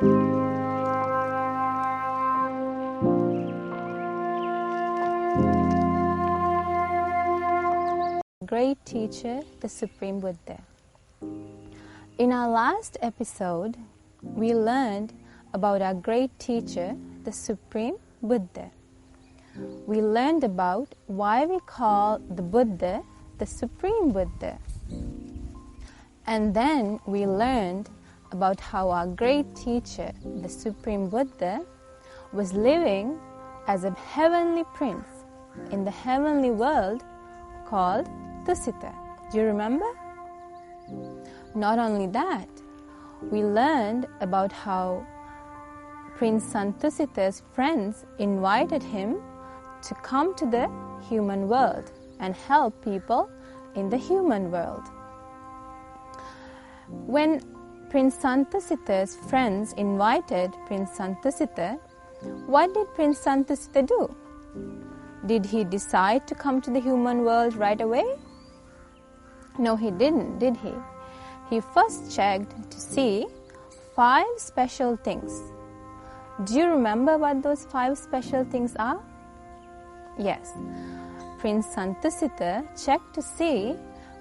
Great teacher, the Supreme Buddha. In our last episode, we learned about our great teacher, the Supreme Buddha. We learned about why we call the Buddha the Supreme Buddha. And then we learned about how our great teacher, the Supreme Buddha, was living as a heavenly prince in the heavenly world called Tusita. Do you remember? Not only that, we learned about how Prince Santusita's friends invited him to come to the human world and help people in the human world. When Prince Santusita's friends invited Prince Santusita, what did Prince Santusita do? Did he decide to come to the human world right away? No, he didn't, did he? He first checked to see 5 special things. Do you remember what those 5 special things are? Yes. Prince Santusita checked to see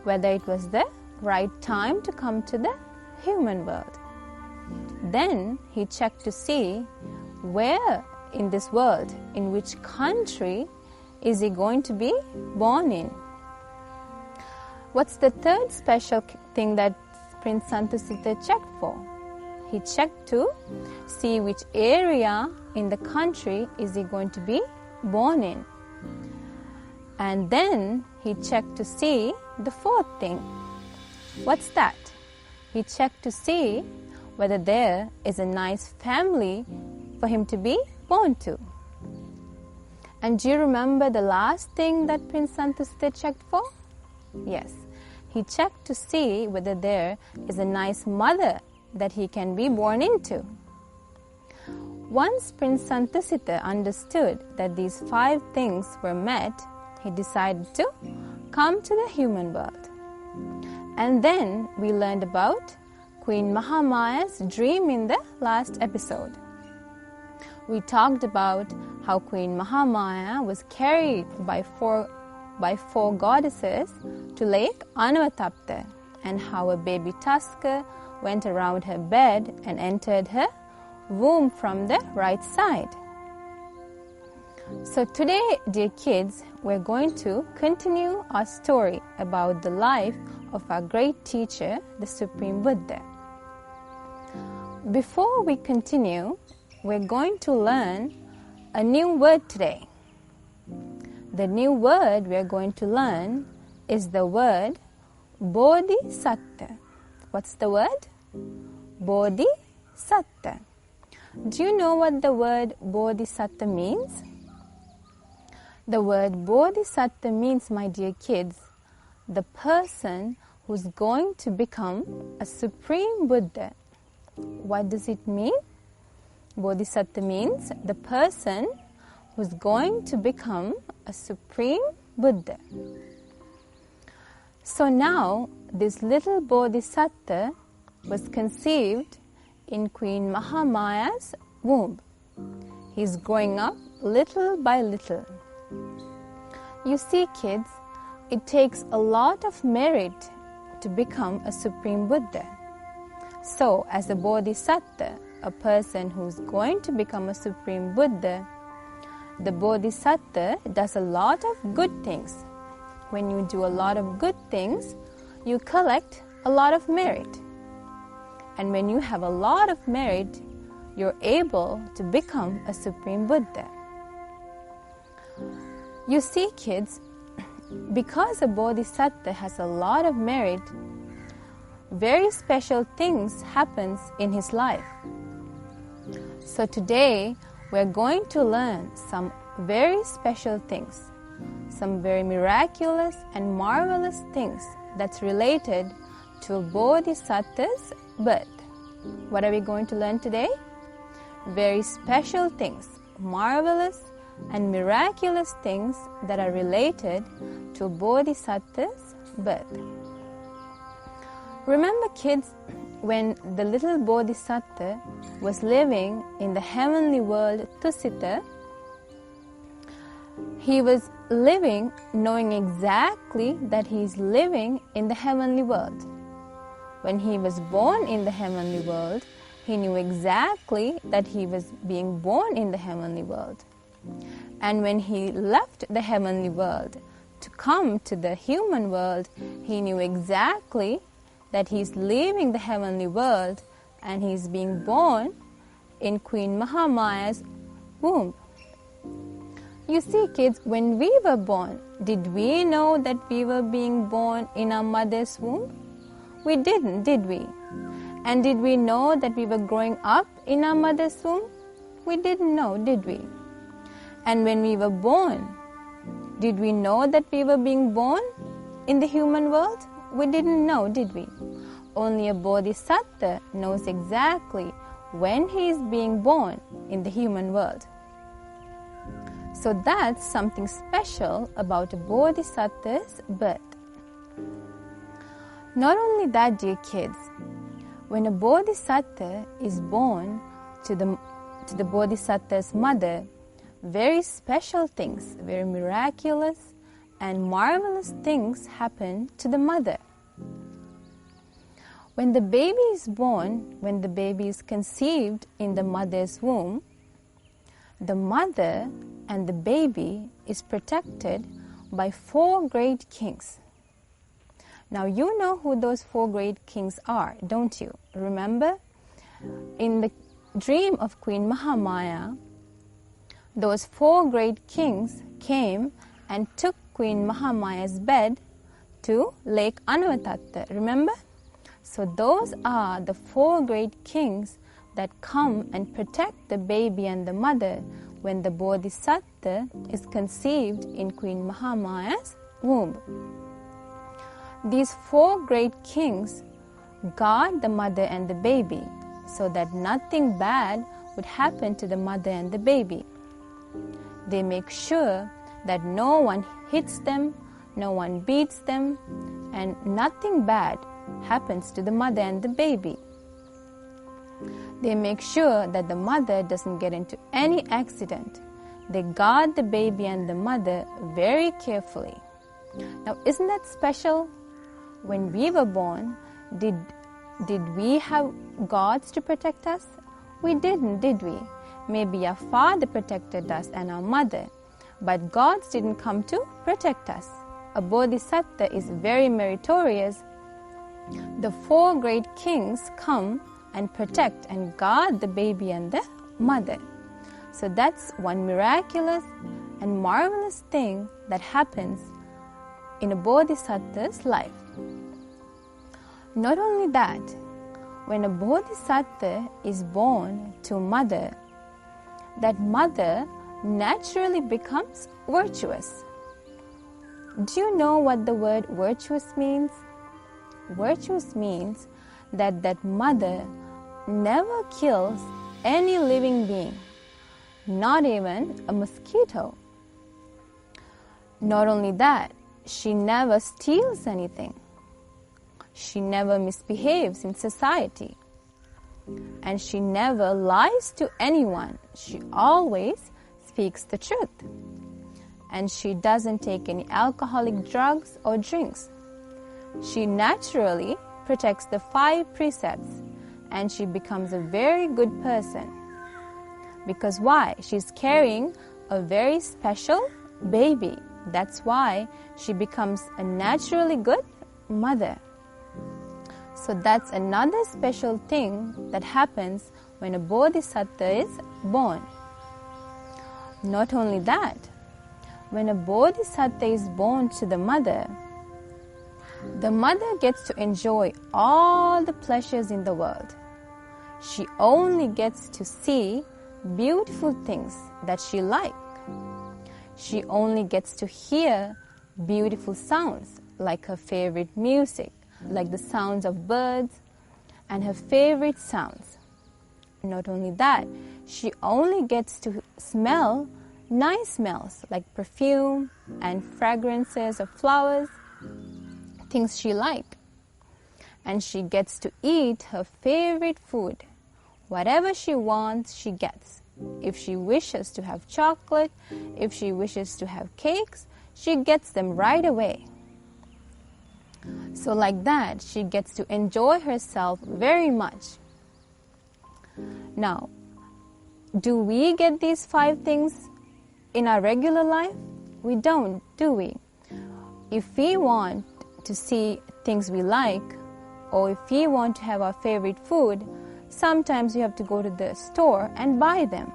whether it was the right time to come to the human world. Then he checked to see where in this world, in which country is he going to be born in. What's the third special thing that Prince Santusita checked for? He checked to see which area in the country is he going to be born in. And then he checked to see the 4th thing. What's that? He checked to see whether there is a nice family for him to be born to. And do you remember the last thing that Prince Santusita checked for? Yes, he checked to see whether there is a nice mother that he can be born into. Once Prince Santusita understood that these 5 things were met, he decided to come to the human world. And then we learned about Queen Mahamaya's dream in the last episode. We talked about how Queen Mahamaya was carried by four goddesses to Lake Anavatapta, and how a baby tusker went around her bed and entered her womb from the right side. So today, dear kids, we're going to continue our story about the life of our great teacher, the Supreme Buddha. Before we continue, we're going to learn a new word today. The new word we're going to learn is the word Bodhisattva. What's the word? Bodhisattva. Do you know what the word Bodhisattva means? The word Bodhisattva means, my dear kids, the person who's going to become a Supreme Buddha. What does it mean? Bodhisattva means the person who's going to become a Supreme Buddha. So now, this little Bodhisattva was conceived in Queen Mahamaya's womb. He's growing up little by little. You see, kids, it takes a lot of merit to become a Supreme Buddha. So, as a Bodhisattva, a person who's going to become a Supreme Buddha, the Bodhisattva does a lot of good things. When you do a lot of good things, you collect a lot of merit. And when you have a lot of merit, you're able to become a Supreme Buddha. You see, kids, because a Bodhisattva has a lot of merit, very special things happens in his life. So today, we're going to learn some very special things, some very miraculous and marvelous things that's related to a Bodhisattva's birth. What are we going to learn today? Very special things, marvelous and miraculous things that are related to a Bodhisattva's birth. Remember, kids, when the little Bodhisattva was living in the heavenly world Tusita, he was living knowing exactly that he is living in the heavenly world. When he was born in the heavenly world, he knew exactly that he was being born in the heavenly world. And when he left the heavenly world to come to the human world, he knew exactly that he's leaving the heavenly world and he's being born in Queen Mahamaya's womb. You see, kids, when we were born, did we know that we were being born in our mother's womb? We didn't, did we? And did we know that we were growing up in our mother's womb? We didn't know, did we? And when we were born, did we know that we were being born in the human world? We didn't know, did we? Only a Bodhisattva knows exactly when he is being born in the human world. So that's something special about a Bodhisattva's birth. Not only that, dear kids, when a Bodhisattva is born to the Bodhisattva's mother, very special things, very miraculous and marvelous things happen to the mother. When the baby is born, when the baby is conceived in the mother's womb, the mother and the baby is protected by 4 great kings. Now you know who those 4 great kings are, don't you? Remember? In the dream of Queen Mahamaya, those 4 great kings came and took Queen Mahamaya's bed to Lake Anavatatta. Remember? So those are the 4 great kings that come and protect the baby and the mother when the Bodhisattva is conceived in Queen Mahamaya's womb. These 4 great kings guard the mother and the baby so that nothing bad would happen to the mother and the baby. They make sure that no one hits them, no one beats them, and nothing bad happens to the mother and the baby. They make sure that the mother doesn't get into any accident. They guard the baby and the mother very carefully. Now, isn't that special? When we were born, did we have gods to protect us? We didn't, did we? Maybe our father protected us and our mother, but gods didn't come to protect us. A Bodhisattva is very meritorious. The 4 great kings come and protect and guard the baby and the mother. So that's one miraculous and marvelous thing that happens in a Bodhisattva's life. Not only that, when a Bodhisattva is born to a mother, that mother naturally becomes virtuous. Do you know what the word virtuous means? Virtuous means that mother never kills any living being, not even a mosquito. Not only that, she never steals anything. She never misbehaves in society. And she never lies to anyone. She always speaks the truth. And she doesn't take any alcoholic drugs or drinks. She naturally protects the 5 precepts and she becomes a very good person. Because why? She's carrying a very special baby. That's why she becomes a naturally good mother. So that's another special thing that happens when a Bodhisattva is born. Not only that, when a Bodhisattva is born to the mother gets to enjoy all the pleasures in the world. She only gets to see beautiful things that she likes. She only gets to hear beautiful sounds like her favorite music, like the sounds of birds and her favorite sounds. Not only that, she only gets to smell nice smells like perfume and fragrances of flowers, things she likes. and she gets to eat her favorite food. Whatever she wants, she gets. If she wishes to have chocolate, if she wishes to have cakes, she gets them right away. So like that, she gets to enjoy herself very much. Now, do we get these 5 things in our regular life? We don't, do we? If we want to see things we like, or if we want to have our favorite food, sometimes you have to go to the store and buy them.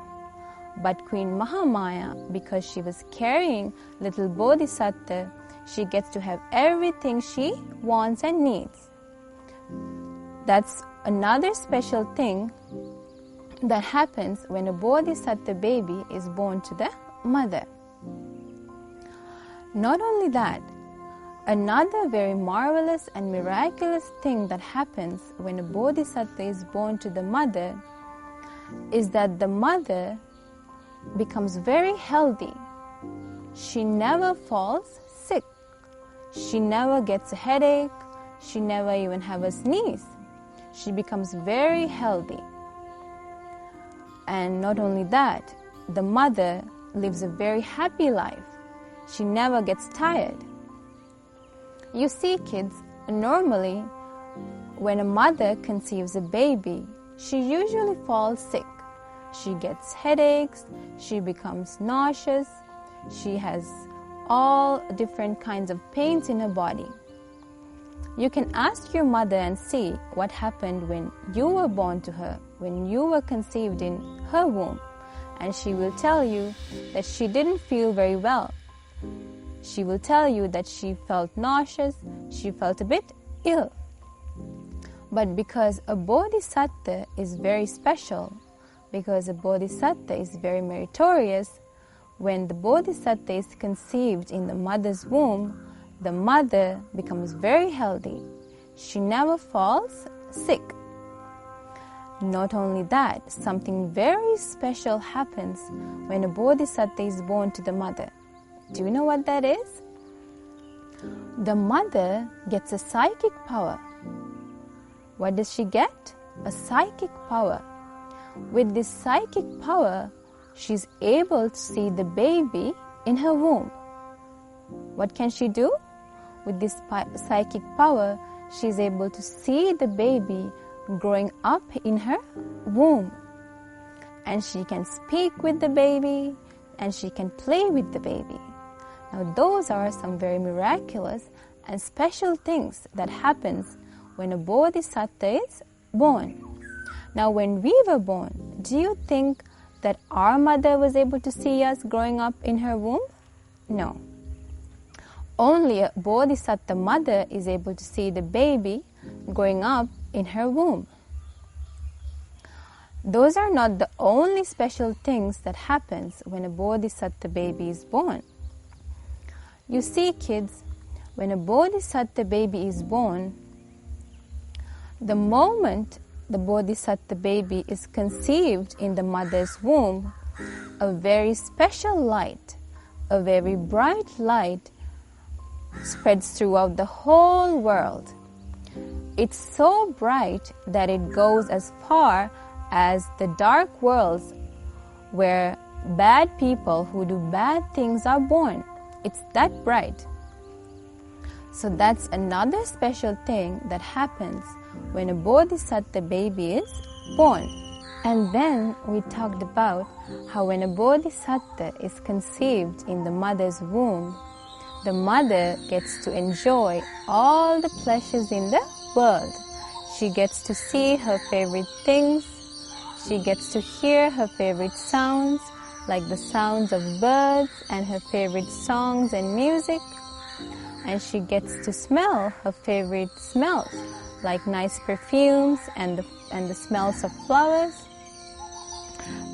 But Queen Mahamaya, because she was carrying little Bodhisattva, she gets to have everything she wants and needs. That's another special thing that happens when a Bodhisattva baby is born to the mother. Not only that, another very marvelous and miraculous thing that happens when a Bodhisattva is born to the mother is that the mother becomes very healthy. She never falls sick. She never gets a headache. She never even has a sneeze. She becomes very healthy. And not only that, the mother lives a very happy life. She never gets tired. You see, kids, normally when a mother conceives a baby, she usually falls sick. She gets headaches, she becomes nauseous, she has all different kinds of pains in her body. You can ask your mother and see what happened when you were born to her, when you were conceived in her womb, and she will tell you that she didn't feel very well. She will tell you that she felt nauseous, she felt a bit ill. But because a Bodhisattva is very special, because a Bodhisattva is very meritorious, when the Bodhisattva is conceived in the mother's womb, the mother becomes very healthy. She never falls sick. Not only that, something very special happens when a Bodhisattva is born to the mother. Do you know what that is? The mother gets a psychic power. What does she get? A psychic power. With this psychic power, she's able to see the baby in her womb. What can she do? With this psychic power, she's able to see the baby growing up in her womb. And she can speak with the baby, and she can play with the baby. Now, those are some very miraculous and special things that happens when a Bodhisattva is born. Now, when we were born, do you think that our mother was able to see us growing up in her womb? No. Only a Bodhisattva mother is able to see the baby growing up in her womb. Those are not the only special things that happens when a Bodhisattva baby is born. You see, kids, when a Bodhisattva baby is born, the moment the Bodhisattva baby is conceived in the mother's womb, a very special light, a very bright light spreads throughout the whole world. It's so bright that it goes as far as the dark worlds where bad people who do bad things are born. It's that bright. So that's another special thing that happens when a Bodhisattva baby is born. And then we talked about how when a Bodhisattva is conceived in the mother's womb, the mother gets to enjoy all the pleasures in the world. She gets to see her favorite things. She gets to hear her favorite sounds, like the sounds of birds, and her favorite songs and music. And she gets to smell her favorite smells, like nice perfumes and the smells of flowers.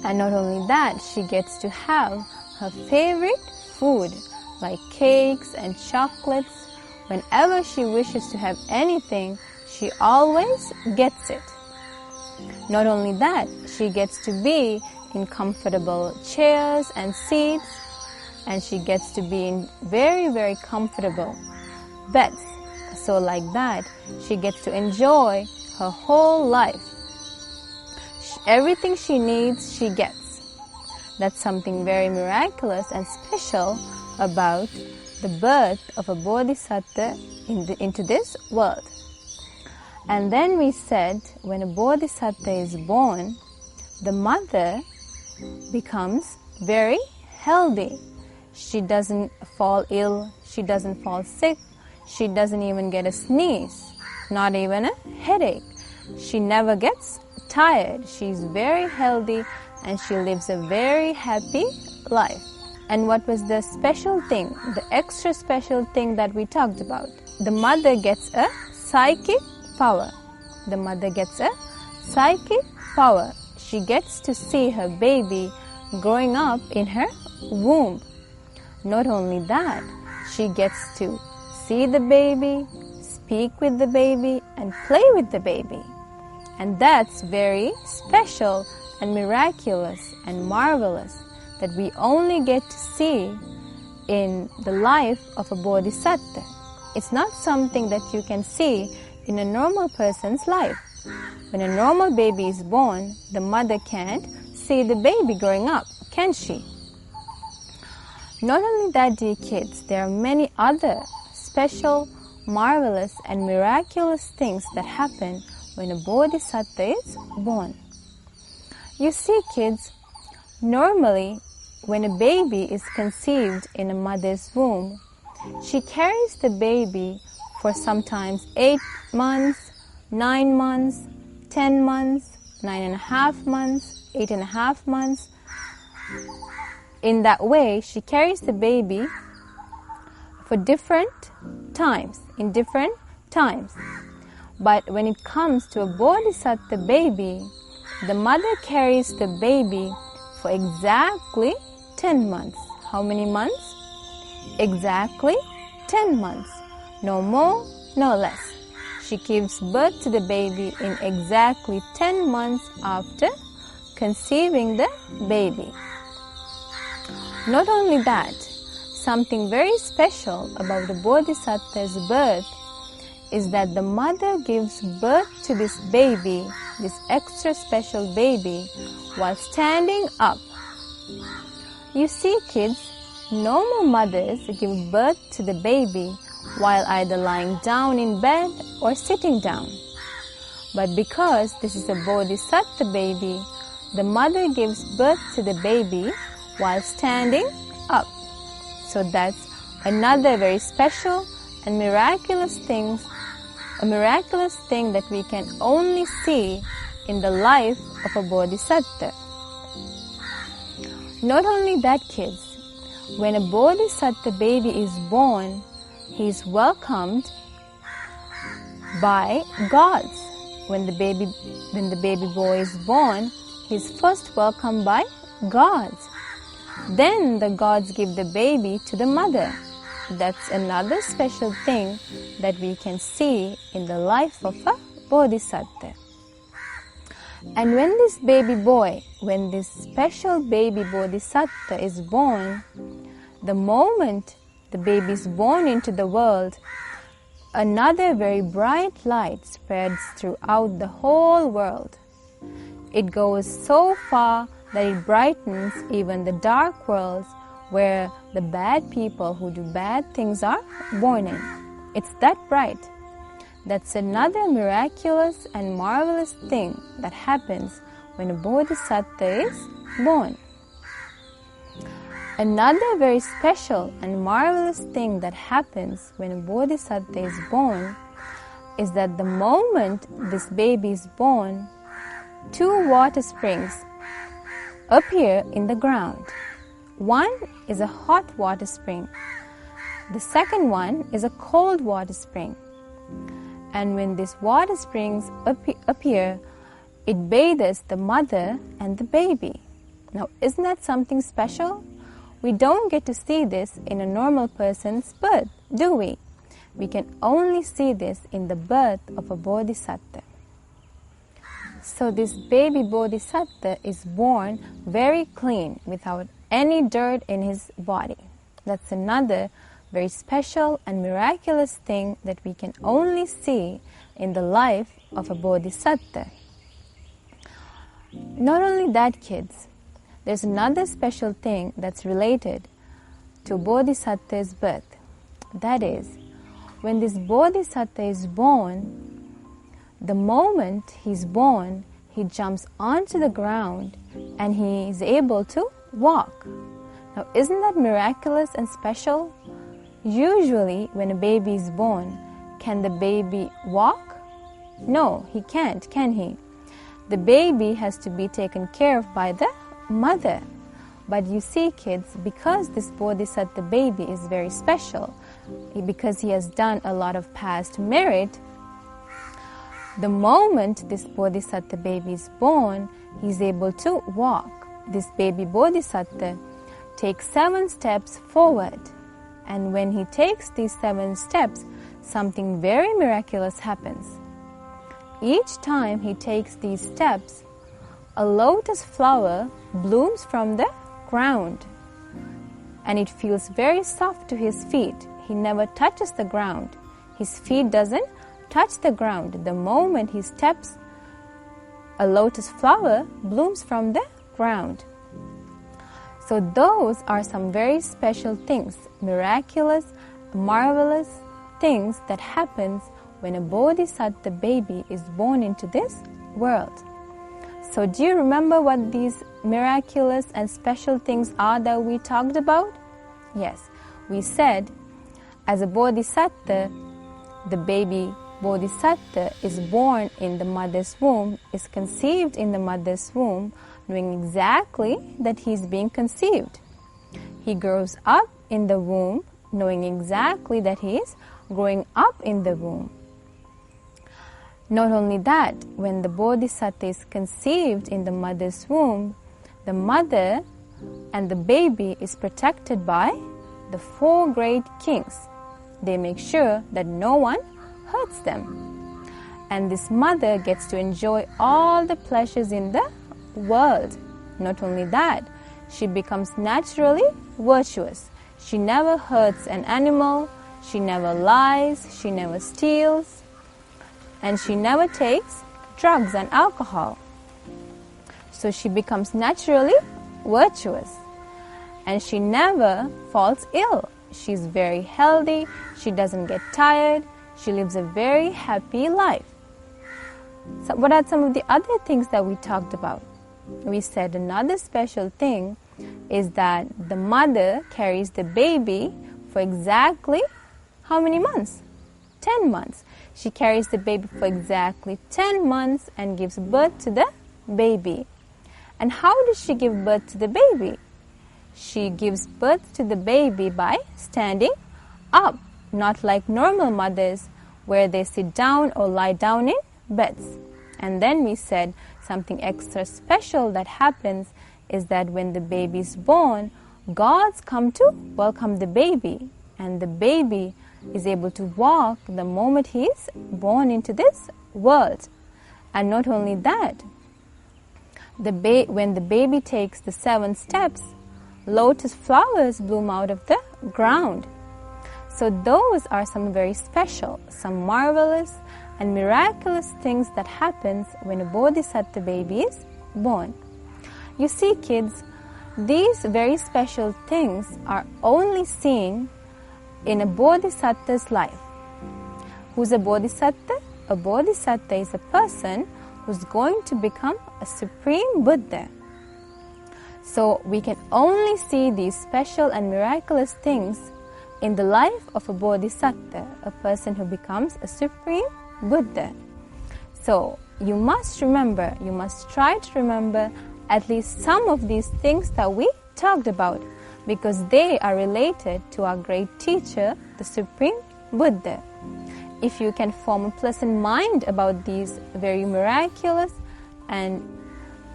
And not only that, she gets to have her favorite food, like cakes and chocolates. Whenever she wishes to have anything, she always gets it. Not only that, she gets to be in comfortable chairs and seats, and she gets to be in very, very comfortable beds, So like that, she gets to enjoy her whole life. Everything she needs, she gets. That's something very miraculous and special about the birth of a bodhisattva into this world. And then we said, when a bodhisattva is born, the mother becomes very healthy. She doesn't fall ill, she doesn't fall sick, she doesn't even get a sneeze, not even a headache. She never gets tired. She's very healthy and she lives a very happy life. And what was the special thing, the extra special thing that we talked about? The mother gets a psychic power. The mother gets a psychic power. She gets to see her baby growing up in her womb. Not only that, she gets to see the baby, speak with the baby, and play with the baby. And that's very special and miraculous and marvelous that we only get to see in the life of a bodhisattva. It's not something that you can see in a normal person's life. When a normal baby is born, the mother can't see the baby growing up, can she? Not only that, dear kids, there are many other special, marvelous and miraculous things that happen when a bodhisattva is born. You see, kids, normally when a baby is conceived in a mother's womb, she carries the baby for sometimes 8 months, 9 months, 10 months, 9.5 months, 8.5 months. In that way, she carries the baby for different times, in different times. But when it comes to a bodhisattva baby, the mother carries the baby for exactly 10 months. How many months? Exactly 10 months. No more, no less. She gives birth to the baby in exactly 10 months after conceiving the baby. Not only that, something very special about the bodhisattva's birth is that the mother gives birth to this baby, this extra special baby, while standing up. You see, kids, normal mothers give birth to the baby while either lying down in bed or sitting down. But because this is a bodhisattva baby, the mother gives birth to the baby while standing up. So that's another very special and miraculous thing that we can only see in the life of a bodhisattva. Not only that, kids, when a bodhisattva baby is born, he is welcomed by gods. When the baby boy is born, he is first welcomed by gods. Then the gods give the baby to the mother. That's another special thing that we can see in the life of a bodhisattva. And when this special baby bodhisattva is born, the moment the baby is born into the world, another very bright light spreads throughout the whole world. It goes so far that it brightens even the dark worlds where the bad people who do bad things are born in. It's that bright. That's another miraculous and marvelous thing that happens when a bodhisattva is born. Another very special and marvelous thing that happens when a bodhisattva is born is that the moment this baby is born, 2 water springs appear in the ground. One is a hot water spring. The second one is a cold water spring. And when these water springs appear, it bathes the mother and the baby. Now, isn't that something special? We don't get to see this in a normal person's birth, do we? We can only see this in the birth of a bodhisattva. So this baby bodhisattva is born very clean, without any dirt in his body. That's another very special and miraculous thing that we can only see in the life of a bodhisattva. Not only that, kids, there's another special thing that's related to bodhisattva's birth. That is, when this bodhisattva is born, the moment he's born, he jumps onto the ground and he is able to walk. Now, isn't that miraculous and special? Usually, when a baby is born, can the baby walk? No, he can't, can he? The baby has to be taken care of by the mother. But you see, kids, because this bodhisattva baby is very special, because he has done a lot of past merit, the moment this bodhisattva baby is born, he's able to walk. This baby bodhisattva takes 7 steps forward. And when he takes these 7 steps, something very miraculous happens. Each time he takes these steps, a lotus flower blooms from the ground. And it feels very soft to his feet. He never touches the ground. His feet doesn't touch the ground. The moment he steps, a lotus flower blooms from the ground. So those are some very special things, miraculous, marvelous things that happens when a bodhisattva baby is born into this world. So do you remember what these miraculous and special things are that we talked about? Yes, we said as a bodhisattva, the baby bodhisattva is born in the mother's womb, is conceived in the mother's womb, knowing exactly that he is being conceived. He grows up in the womb, knowing exactly that he is growing up in the womb. Not only that, when the bodhisattva is conceived in the mother's womb, the mother and the baby is protected by the 4 great kings. They make sure that no one hurts them. And this mother gets to enjoy all the pleasures in the world. Not only that, she becomes naturally virtuous. She never hurts an animal, she never lies, she never steals, and she never takes drugs and alcohol. So she becomes naturally virtuous, and she never falls ill. She's very healthy, she doesn't get tired, she lives a very happy life. So what are some of the other things that we talked about? We said another special thing is that the mother carries the baby for exactly how many months? 10 months. She carries the baby for exactly 10 months and gives birth to the baby. And how does she give birth to the baby? She gives birth to the baby by standing up, not like normal mothers where they sit down or lie down in beds. And then we said something extra special that happens is that when the baby is born, gods come to welcome the baby, and the baby is able to walk the moment he is born into this world. And not only that, when the baby takes the 7 steps, lotus flowers bloom out of the ground. So those are some very special, some marvelous and miraculous things that happens when a bodhisattva baby is born. You see, kids, these very special things are only seen in a bodhisattva's life. Who's a bodhisattva? A bodhisattva is a person who's going to become a supreme Buddha. So we can only see these special and miraculous things in the life of a bodhisattva, a person who becomes a supreme Buddha. So you must remember, you must try to remember at least some of these things that we talked about, because they are related to our great teacher, the Supreme Buddha. If you can form a pleasant mind about these very miraculous and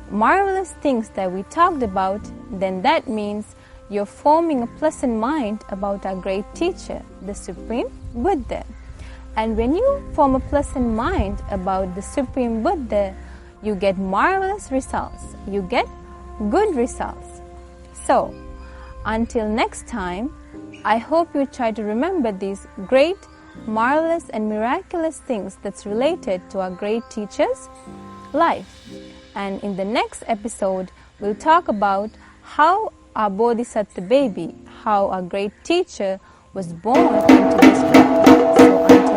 marvelous things that we talked about, then that means you're forming a pleasant mind about our great teacher, the Supreme Buddha. And when you form a pleasant mind about the Supreme Buddha, you get marvelous results. You get good results. So, until next time, I hope you try to remember these great, marvelous and miraculous things that's related to our great teacher's life. And in the next episode, we'll talk about how our Bodhisattva baby, how our great teacher was born into this world. So until